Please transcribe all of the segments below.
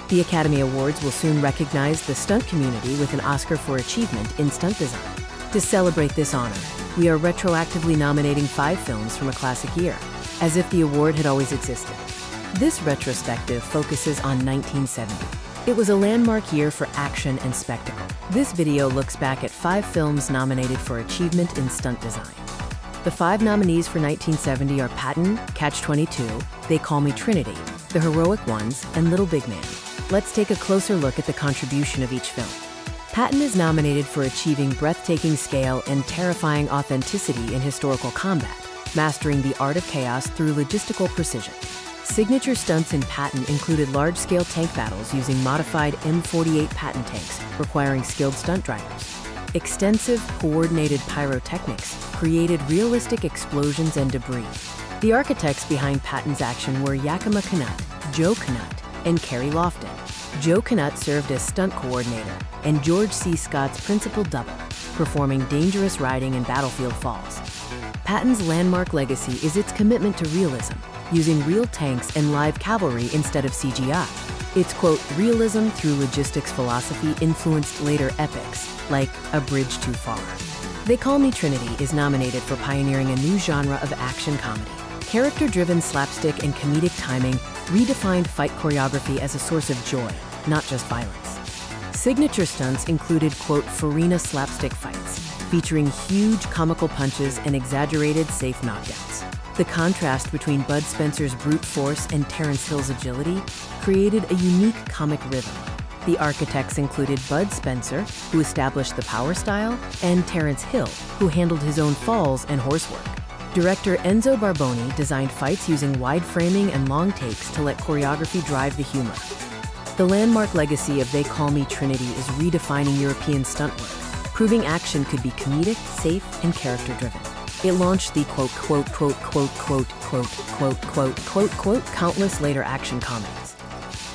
The Academy Awards will soon recognize the stunt community with an Oscar for achievement in stunt design. To celebrate this honor, we are retroactively nominating 5 films from a classic year, as if the award had always existed. This retrospective focuses on 1970. It was a landmark year for action and spectacle. This video looks back at 5 films nominated for achievement in stunt design. The 5 nominees for 1970 are Patton, Catch-22, They Call Me Trinity, The Heroic Ones, and Little Big Man. Let's take a closer look at the contribution of each film. Patton is nominated for achieving breathtaking scale and terrifying authenticity in historical combat, mastering the art of chaos through logistical precision. Signature stunts in Patton included large-scale tank battles using modified M48 Patton tanks, requiring skilled stunt drivers. Extensive, coordinated pyrotechnics created realistic explosions and debris. The architects behind Patton's action were Yakima Canutt, Joe Canutt, and Carrie Lofton. Joe Canutt served as stunt coordinator, and George C. Scott's principal double, performing dangerous riding and battlefield falls. Patton's landmark legacy is its commitment to realism, using real tanks and live cavalry instead of CGI. Its, quote, realism through logistics philosophy influenced later epics, like A Bridge Too Far. They Call Me Trinity is nominated for pioneering a new genre of action comedy. Character-driven slapstick and comedic timing redefined fight choreography as a source of joy, not just violence. Signature stunts included, quote, Farina slapstick fights, featuring huge comical punches and exaggerated safe knockdowns. The contrast between Bud Spencer's brute force and Terence Hill's agility created a unique comic rhythm. The architects included Bud Spencer, who established the power style, and Terence Hill, who handled his own falls and horsework. Director Enzo Barboni designed fights using wide framing and long takes to let choreography drive the humor. The landmark legacy of They Call Me Trinity is redefining European stunt work, proving action could be comedic, safe, and character-driven. It launched the countless later action comedies.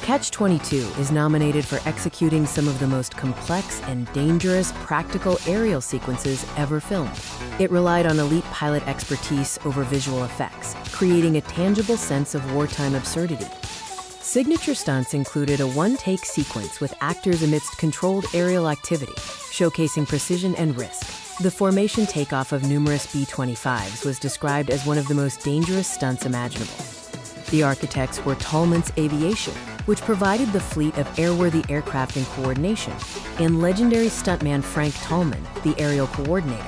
Catch-22 is nominated for executing some of the most complex and dangerous practical aerial sequences ever filmed. It relied on elite pilot expertise over visual effects, creating a tangible sense of wartime absurdity. Signature stunts included a one-take sequence with actors amidst controlled aerial activity, showcasing precision and risk. The formation takeoff of numerous B-25s was described as one of the most dangerous stunts imaginable. The architects were Tallman's Aviation, which provided the fleet of airworthy aircraft in coordination, and legendary stuntman Frank Tallman, the aerial coordinator.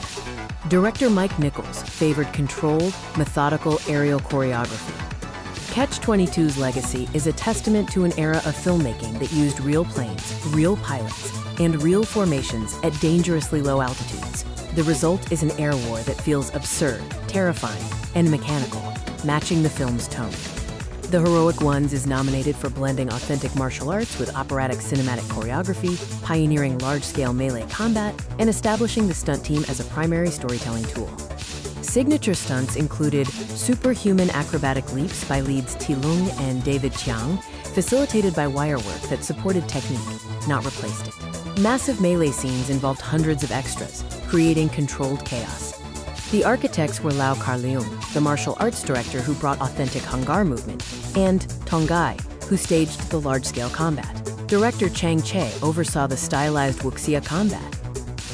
Director Mike Nichols favored controlled, methodical aerial choreography. Catch-22's legacy is a testament to an era of filmmaking that used real planes, real pilots, and real formations at dangerously low altitudes. The result is an air war that feels absurd, terrifying, and mechanical, matching the film's tone. The Heroic Ones is nominated for blending authentic martial arts with operatic cinematic choreography, pioneering large-scale melee combat, and establishing the stunt team as a primary storytelling tool. Signature stunts included superhuman acrobatic leaps by leads T. Lung and David Chiang, facilitated by wirework that supported technique, not replaced it. Massive melee scenes involved hundreds of extras, creating controlled chaos. The architects were Lau Kar-leung, the martial arts director who brought authentic Hungar movement, and Tong Gai, who staged the large-scale combat. Director Chang Che oversaw the stylized wuxia combat.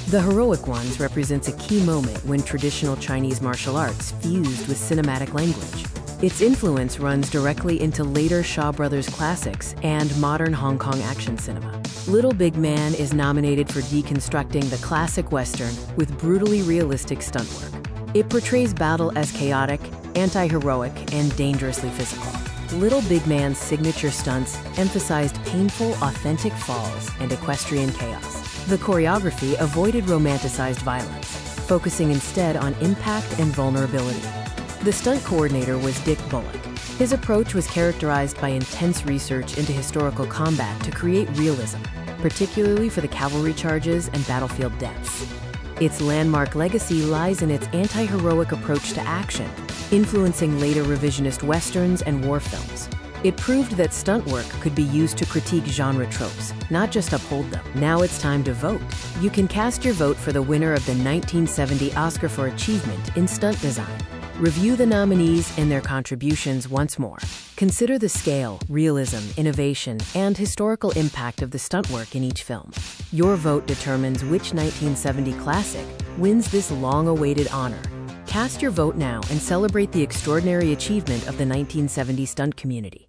The Heroic Ones represents a key moment when traditional Chinese martial arts fused with cinematic language. Its influence runs directly into later Shaw Brothers classics and modern Hong Kong action cinema. Little Big Man is nominated for deconstructing the classic Western with brutally realistic stunt work. It portrays battle as chaotic, anti-heroic, and dangerously physical. Little Big Man's signature stunts emphasized painful, authentic falls and equestrian chaos. The choreography avoided romanticized violence, focusing instead on impact and vulnerability. The stunt coordinator was Dick Bullock. His approach was characterized by intense research into historical combat to create realism, particularly for the cavalry charges and battlefield deaths. Its landmark legacy lies in its anti-heroic approach to action, influencing later revisionist westerns and war films. It proved that stunt work could be used to critique genre tropes, not just uphold them. Now it's time to vote. You can cast your vote for the winner of the 1970 Oscar for Achievement in Stunt Design. Review the nominees and their contributions once more. Consider the scale, realism, innovation, and historical impact of the stunt work in each film. Your vote determines which 1970 classic wins this long-awaited honor. Cast your vote now and celebrate the extraordinary achievement of the 1970 stunt community.